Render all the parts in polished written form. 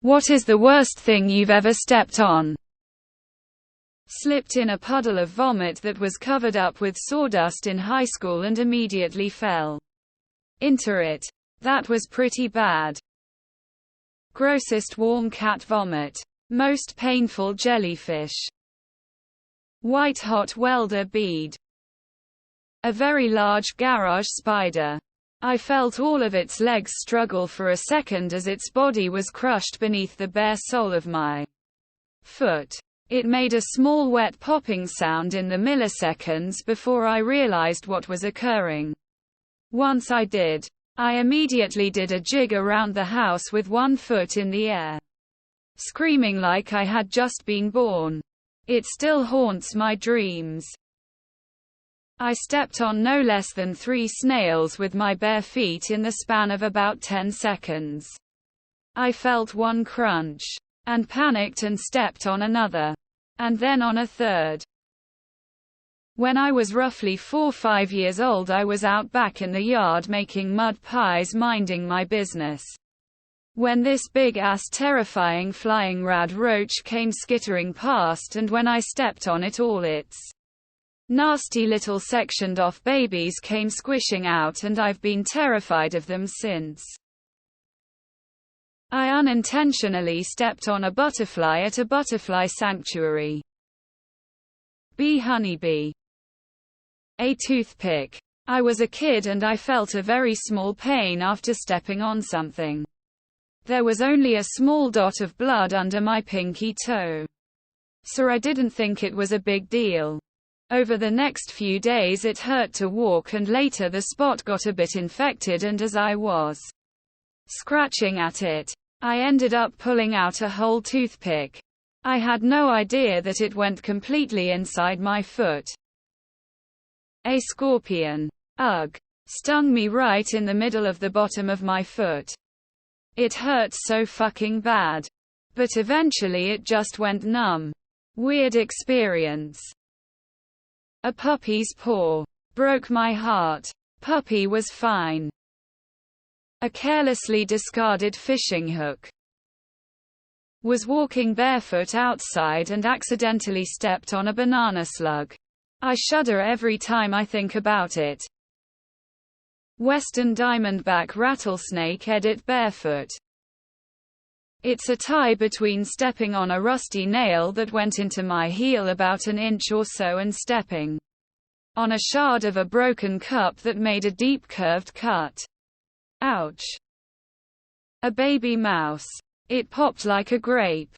What is the worst thing you've ever stepped on? Slipped in a puddle of vomit that was covered up with sawdust in high school and immediately fell into it. That was pretty bad. Grossest warm cat vomit. Most painful jellyfish. White hot welder bead. A very large garage spider. I felt all of its legs struggle for a second as its body was crushed beneath the bare sole of my foot. It made a small wet popping sound in the milliseconds before I realized what was occurring. Once I did, I immediately did a jig around the house with one foot in the air, screaming like I had just been born. It still haunts my dreams. I stepped on no less than 3 snails with my bare feet in the span of about 10 seconds. I felt one crunch, and panicked and stepped on another, and then on a third. When I was roughly 4-5 years old, I was out back in the yard making mud pies, minding my business, when this big-ass terrifying flying rad roach came skittering past, and when I stepped on it, all its nasty little sectioned-off babies came squishing out, and I've been terrified of them since. I unintentionally stepped on a butterfly at a butterfly sanctuary. Bee honeybee. A toothpick. I was a kid and I felt a very small pain after stepping on something. There was only a small dot of blood under my pinky toe, so I didn't think it was a big deal. Over the next few days it hurt to walk, and later the spot got a bit infected, and as I was scratching at it, I ended up pulling out a whole toothpick. I had no idea that it went completely inside my foot. A scorpion. Ugh. Stung me right in the middle of the bottom of my foot. It hurt so fucking bad. But eventually it just went numb. Weird experience. A puppy's paw. Broke my heart. Puppy was fine. A carelessly discarded fishing hook. Was walking barefoot outside and accidentally stepped on a banana slug. I shudder every time I think about it. Western diamondback rattlesnake edit barefoot. It's a tie between stepping on a rusty nail that went into my heel about an inch or so and stepping on a shard of a broken cup that made a deep curved cut. Ouch. A baby mouse. It popped like a grape.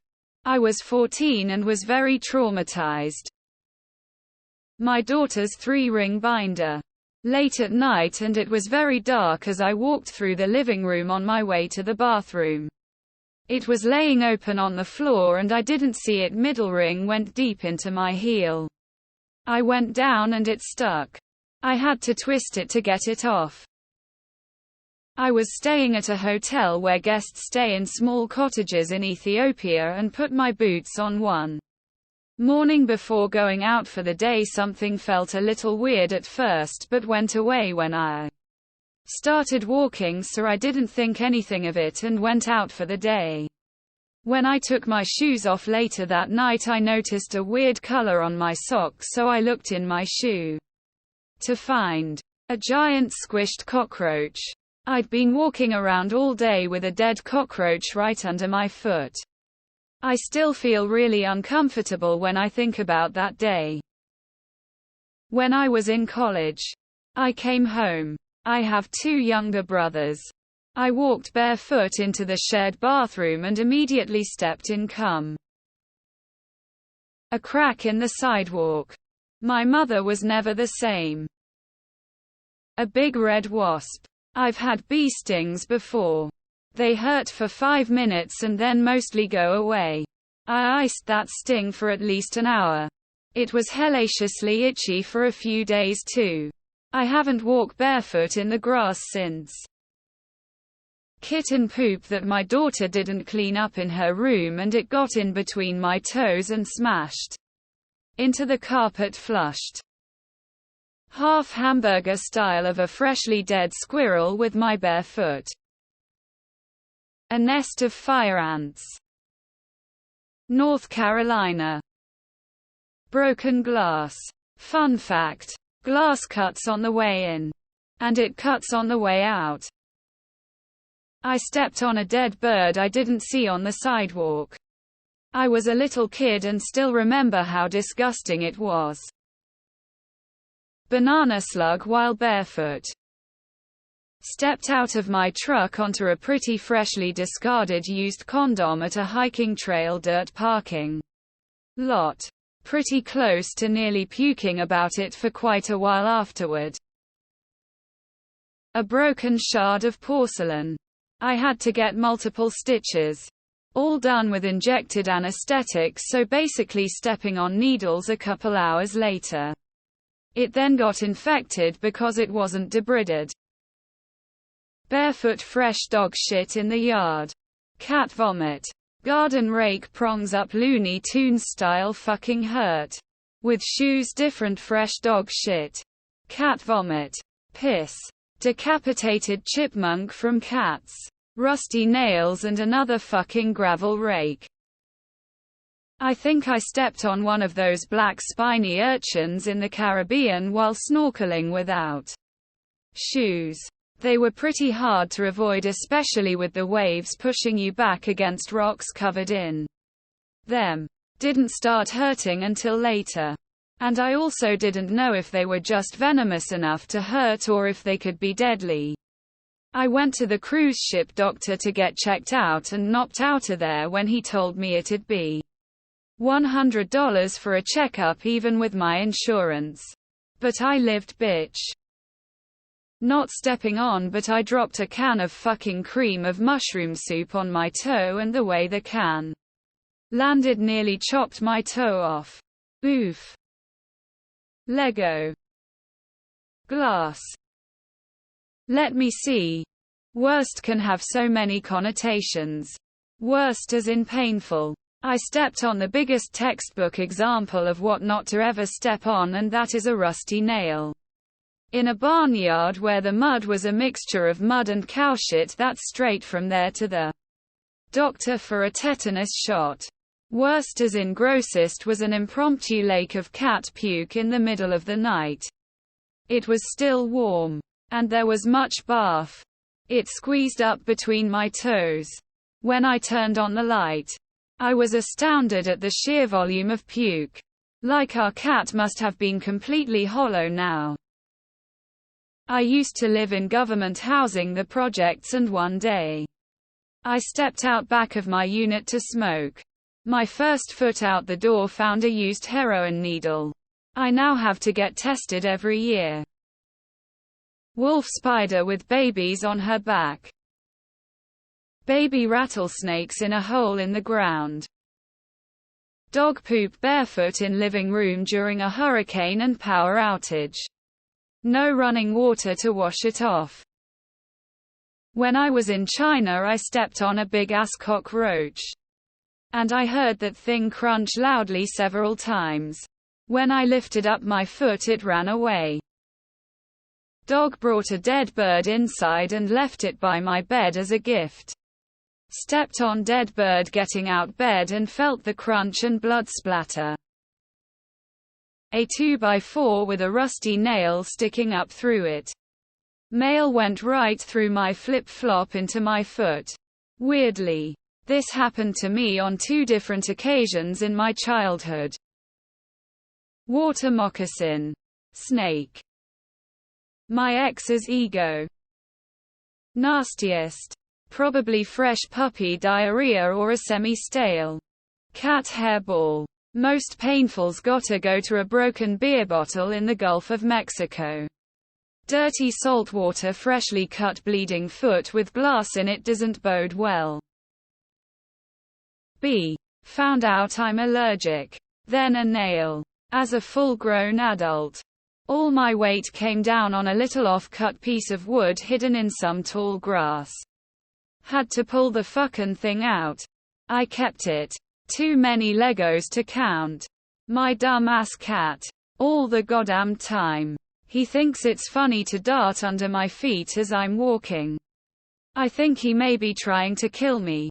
I was 14 and was very traumatized. My daughter's 3-ring binder. Late at night, and it was very dark as I walked through the living room on my way to the bathroom. It was laying open on the floor and I didn't see it. Middle ring went deep into my heel. I went down and it stuck. I had to twist it to get it off. I was staying at a hotel where guests stay in small cottages in Ethiopia and put my boots on one morning before going out for the day. Something felt a little weird at first but went away when I started walking, so I didn't think anything of it and went out for the day. When I took my shoes off later that night, I noticed a weird color on my socks, so I looked in my shoe to find a giant squished cockroach. I'd been walking around all day with a dead cockroach right under my foot. I still feel really uncomfortable when I think about that day. When I was in college, I came home. I have 2 younger brothers. I walked barefoot into the shared bathroom and immediately stepped in cum. A crack in the sidewalk. My mother was never the same. A big red wasp. I've had bee stings before. They hurt for 5 minutes and then mostly go away. I iced that sting for at least an hour. It was hellaciously itchy for a few days too. I haven't walked barefoot in the grass since. Kitten poop that my daughter didn't clean up in her room, and it got in between my toes and smashed into the carpet. Flushed half hamburger style of a freshly dead squirrel with my bare foot. A nest of fire ants. North Carolina. Broken glass. Fun fact. Glass cuts on the way in. And it cuts on the way out. I stepped on a dead bird I didn't see on the sidewalk. I was a little kid and still remember how disgusting it was. Banana slug while barefoot. Stepped out of my truck onto a pretty freshly discarded used condom at a hiking trail dirt parking lot. Pretty close to nearly puking about it for quite a while afterward. A broken shard of porcelain. I had to get multiple stitches. All done with injected anesthetics, so basically stepping on needles a couple hours later. It then got infected because it wasn't debrided. Barefoot fresh dog shit in the yard. Cat vomit. Garden rake prongs up Looney Tunes style fucking hurt. With shoes different fresh dog shit. Cat vomit. Piss. Decapitated chipmunk from cats. Rusty nails and another fucking gravel rake. I think I stepped on one of those black spiny urchins in the Caribbean while snorkeling without shoes. They were pretty hard to avoid, especially with the waves pushing you back against rocks covered in them. Didn't start hurting until later. And I also didn't know if they were just venomous enough to hurt or if they could be deadly. I went to the cruise ship doctor to get checked out and knocked out of there when he told me it'd be $100 for a checkup even with my insurance. But I lived, bitch. Not stepping on, but I dropped a can of fucking cream of mushroom soup on my toe and the way the can landed nearly chopped my toe off. Oof. Lego. Glass. Let me see. Worst can have so many connotations. Worst as in painful. I stepped on the biggest textbook example of what not to ever step on, and that is a rusty nail. In a barnyard where the mud was a mixture of mud and cow shit. That's straight from there to the doctor for a tetanus shot. Worst as in grossest was an impromptu lake of cat puke in the middle of the night. It was still warm. And there was much barf. It squeezed up between my toes. When I turned on the light, I was astounded at the sheer volume of puke. Like our cat must have been completely hollow now. I used to live in government housing, the projects, and one day I stepped out back of my unit to smoke. My first foot out the door found a used heroin needle. I now have to get tested every year. Wolf spider with babies on her back. Baby rattlesnakes in a hole in the ground. Dog poop barefoot in living room during a hurricane and power outage. No running water to wash it off. When I was in China, I stepped on a big ass cockroach. And I heard that thing crunch loudly several times. When I lifted up my foot, it ran away. Dog brought a dead bird inside and left it by my bed as a gift. Stepped on dead bird getting out bed and felt the crunch and blood splatter. A 2x4 with a rusty nail sticking up through it. Nail went right through my flip-flop into my foot. Weirdly, this happened to me on 2 different occasions in my childhood. Water moccasin. Snake. My ex's ego. Nastiest. Probably fresh puppy diarrhea or a semi-stale cat hairball. Most painful's gotta go to a broken beer bottle in the Gulf of Mexico. Dirty saltwater freshly cut bleeding foot with glass in it doesn't bode well. B. Found out I'm allergic. Then a nail. As a full-grown adult. All my weight came down on a little off-cut piece of wood hidden in some tall grass. Had to pull the fucking thing out. I kept it. Too many Legos to count. My dumb ass cat. All the goddamn time. He thinks it's funny to dart under my feet as I'm walking. I think he may be trying to kill me.